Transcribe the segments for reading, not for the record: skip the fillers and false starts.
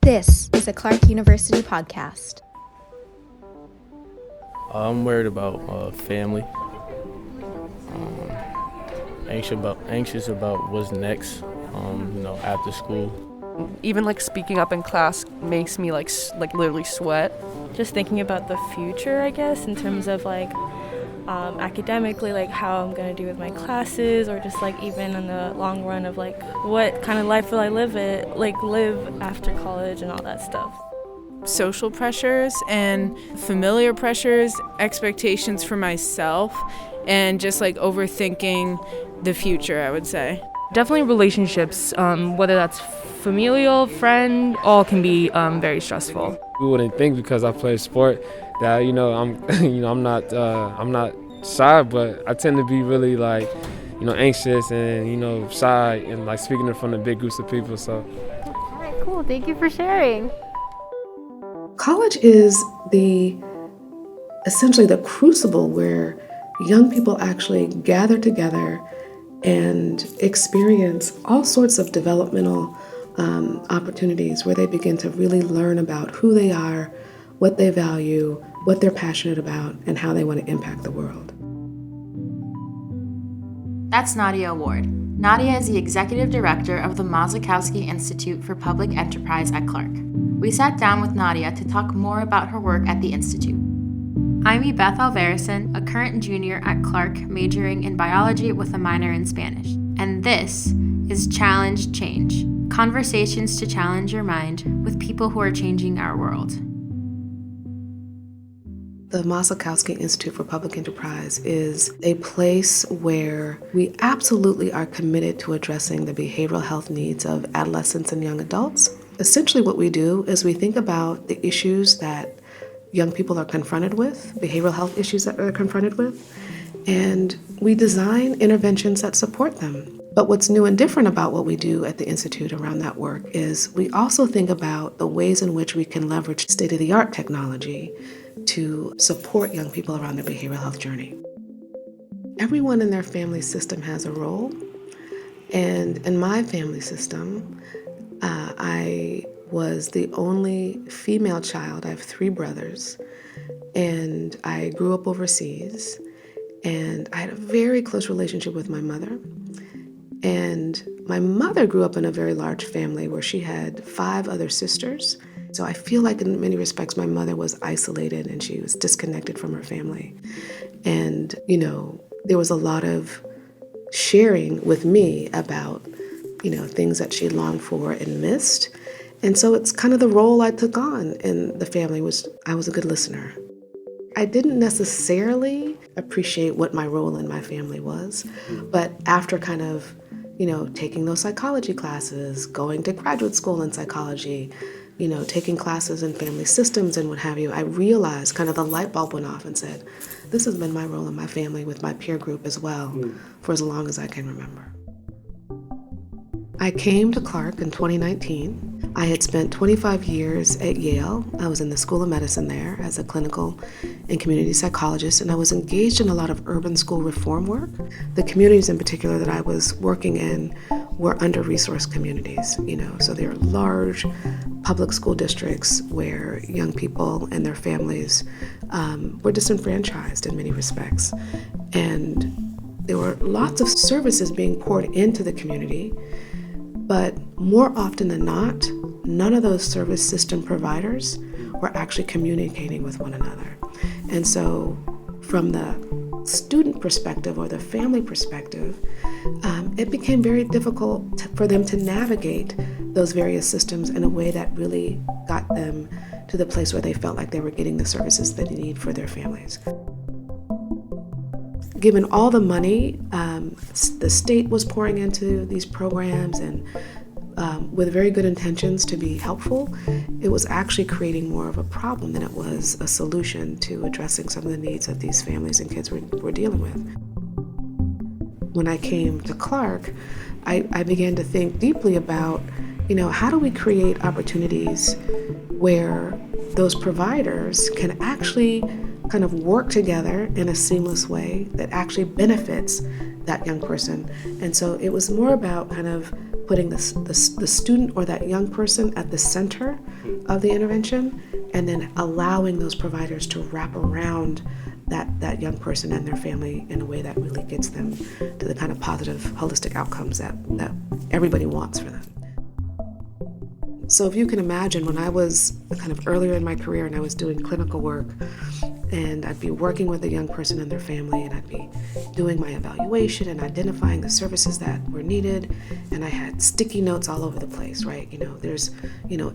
This is a Clark University podcast. I'm worried about family. Anxious about what's next. After school. Even speaking up in class makes me literally sweat. Just thinking about the future, I guess, in terms of academically, how I'm gonna do with my classes, or just even in the long run of what kind of life will I live after college and all that stuff. Social pressures and familiar pressures, expectations for myself, and just overthinking the future, I would say. Definitely relationships, whether that's familial, friend, all can be very stressful. You wouldn't think because I play sport that I'm not shy, but I tend to be really anxious and shy and speaking in front of big groups of people. So. All right, cool. Thank you for sharing. College is essentially the crucible where young people actually gather together and experience all sorts of developmental opportunities where they begin to really learn about who they are, what they value, what they're passionate about, and how they want to impact the world. That's Nadia Ward. Nadia is the Executive Director of the Mosakowski Institute for Public Enterprise at Clark. We sat down with Nadia to talk more about her work at the Institute. I'm Beth Alvarezson, a current junior at Clark, majoring in biology with a minor in Spanish. And this is Challenge Change, conversations to challenge your mind with people who are changing our world. The Mosakowski Institute for Public Enterprise is a place where we absolutely are committed to addressing the behavioral health needs of adolescents and young adults. Essentially what we do is we think about the issues that young people are confronted with, behavioral health issues that they're confronted with, and we design interventions that support them. But what's new and different about what we do at the Institute around that work is we also think about the ways in which we can leverage state-of-the-art technology to support young people around their behavioral health journey. Everyone in their family system has a role, and in my family system, I was the only female child. I have 3 brothers, and I grew up overseas, and I had a very close relationship with my mother. And my mother grew up in a very large family where she had 5 other sisters. So I feel like in many respects, my mother was isolated and she was disconnected from her family. And, there was a lot of sharing with me about, things that she longed for and missed. And so it's kind of the role I took on in the family was I was a good listener. I didn't necessarily appreciate what my role in my family was, but after kind of, taking those psychology classes, going to graduate school in psychology, taking classes in family systems and what have you, I realized kind of the light bulb went off and said, this has been my role in my family with my peer group as well for as long as I can remember. I came to Clark in 2019. I had spent 25 years at Yale. I was in the School of Medicine there as a clinical and community psychologist, and I was engaged in a lot of urban school reform work. The communities in particular that I was working in were under-resourced communities, so they're large public school districts where young people and their families were disenfranchised in many respects. And there were lots of services being poured into the community, but more often than not, none of those service system providers were actually communicating with one another. And so from the student perspective or the family perspective, it became very difficult for them to navigate those various systems in a way that really got them to the place where they felt like they were getting the services that they need for their families. Given all the money the state was pouring into these programs and with very good intentions to be helpful, it was actually creating more of a problem than it was a solution to addressing some of the needs that these families and kids were dealing with. When I came to Clark, I began to think deeply about, how do we create opportunities where those providers can actually kind of work together in a seamless way that actually benefits that young person. And so it was more about kind of putting the student or that young person at the center of the intervention, and then allowing those providers to wrap around that young person and their family in a way that really gets them to the kind of positive, holistic outcomes that everybody wants for them. So if you can imagine, when I was kind of earlier in my career and I was doing clinical work, and I'd be working with a young person and their family, and I'd be doing my evaluation and identifying the services that were needed, and I had sticky notes all over the place, right? There's,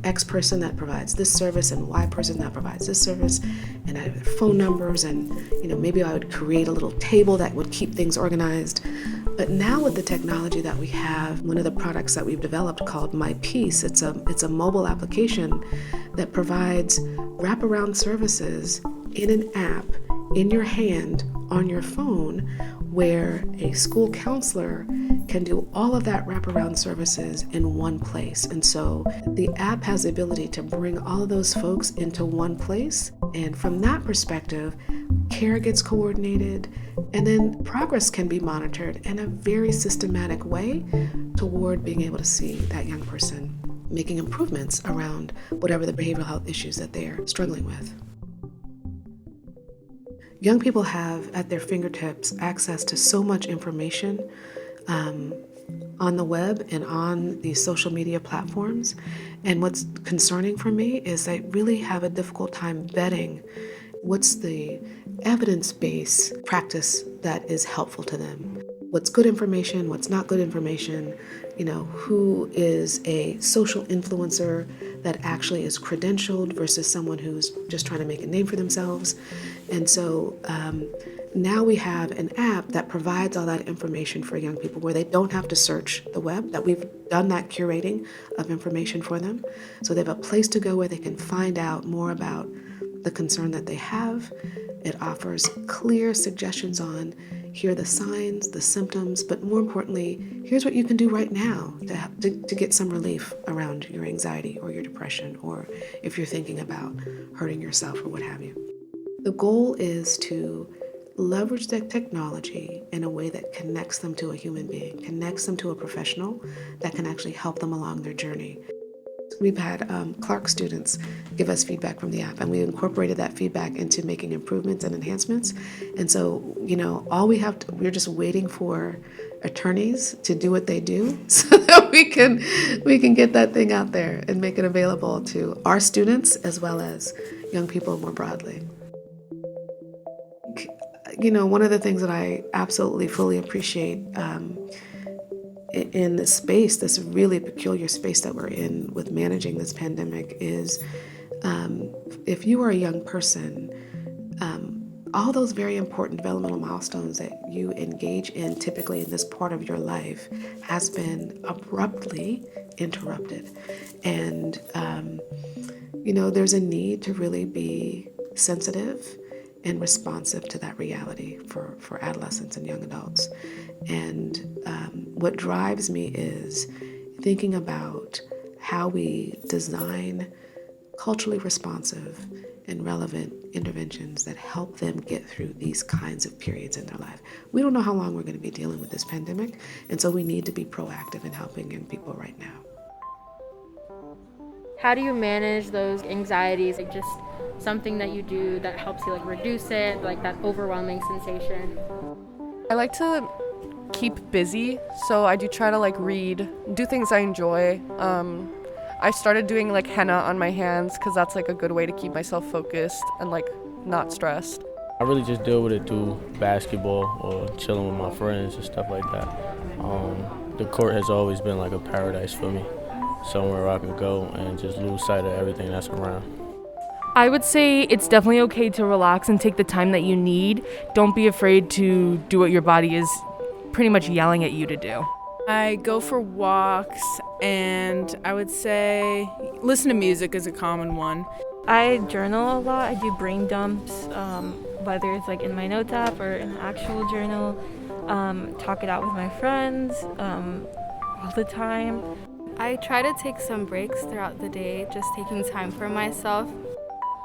X person that provides this service and Y person that provides this service, and I have phone numbers, and, maybe I would create a little table that would keep things organized. But now with the technology that we have, one of the products that we've developed called My Piece, it's a mobile application that provides wraparound services in an app in your hand on your phone, where a school counselor can do all of that wraparound services in one place. And so the app has the ability to bring all of those folks into one place. And from that perspective, care gets coordinated, and then progress can be monitored in a very systematic way toward being able to see that young person making improvements around whatever the behavioral health issues that they're struggling with. Young people have at their fingertips access to so much information on the web and on these social media platforms. And what's concerning for me is they really have a difficult time vetting what's the evidence-based practice that is helpful to them. What's good information, what's not good information, who is a social influencer that actually is credentialed versus someone who's just trying to make a name for themselves. And so now we have an app that provides all that information for young people, where they don't have to search the web, that we've done that curating of information for them. So they have a place to go where they can find out more about the concern that they have. It offers clear suggestions on, here are the signs, the symptoms, but more importantly, here's what you can do right now to get some relief around your anxiety or your depression, or if you're thinking about hurting yourself or what have you. The goal is to leverage that technology in a way that connects them to a human being, connects them to a professional that can actually help them along their journey. We've had Clark students give us feedback from the app, and we incorporated that feedback into making improvements and enhancements. And so, all we're just waiting for attorneys to do what they do so that we can get that thing out there and make it available to our students as well as young people more broadly. One of the things that I absolutely fully appreciate in this space, this really peculiar space that we're in with managing this pandemic, is if you are a young person, all those very important developmental milestones that you engage in typically in this part of your life has been abruptly interrupted. And, there's a need to really be sensitive and responsive to that reality for adolescents and young adults. And what drives me is thinking about how we design culturally responsive and relevant interventions that help them get through these kinds of periods in their life. We don't know how long we're going to be dealing with this pandemic, and so we need to be proactive in helping young people right now. How do you manage those anxieties? Just something that you do that helps you reduce it, that overwhelming sensation? I like to keep busy, so I do try to read, do things I enjoy. I started doing henna on my hands because that's a good way to keep myself focused and not stressed. I really just deal with it through basketball or chilling with my friends and stuff like that. The court has always been a paradise for me, somewhere I could go and just lose sight of everything that's around. I would say it's definitely okay to relax and take the time that you need. Don't be afraid to do what your body is pretty much yelling at you to do. I go for walks, and I would say listen to music is a common one. I journal a lot. I do brain dumps, whether it's in my notes app or in an actual journal. Talk it out with my friends all the time. I try to take some breaks throughout the day, just taking time for myself.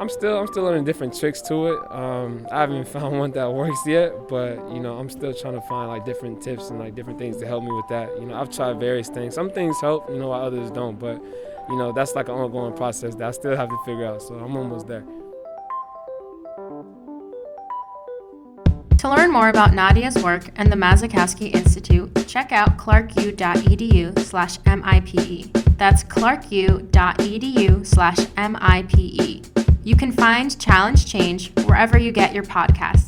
I'm still learning different tricks to it. I haven't found one that works yet, but I'm still trying to find different tips and different things to help me with that. I've tried various things. Some things help, while others don't. But you know, that's like an ongoing process that I still have to figure out. So I'm almost there. To learn more about Nadia's work and the Mosakowski Institute, check out clarku.edu/MIPE. That's clarku.edu/MIPE. You can find Challenge Change wherever you get your podcasts.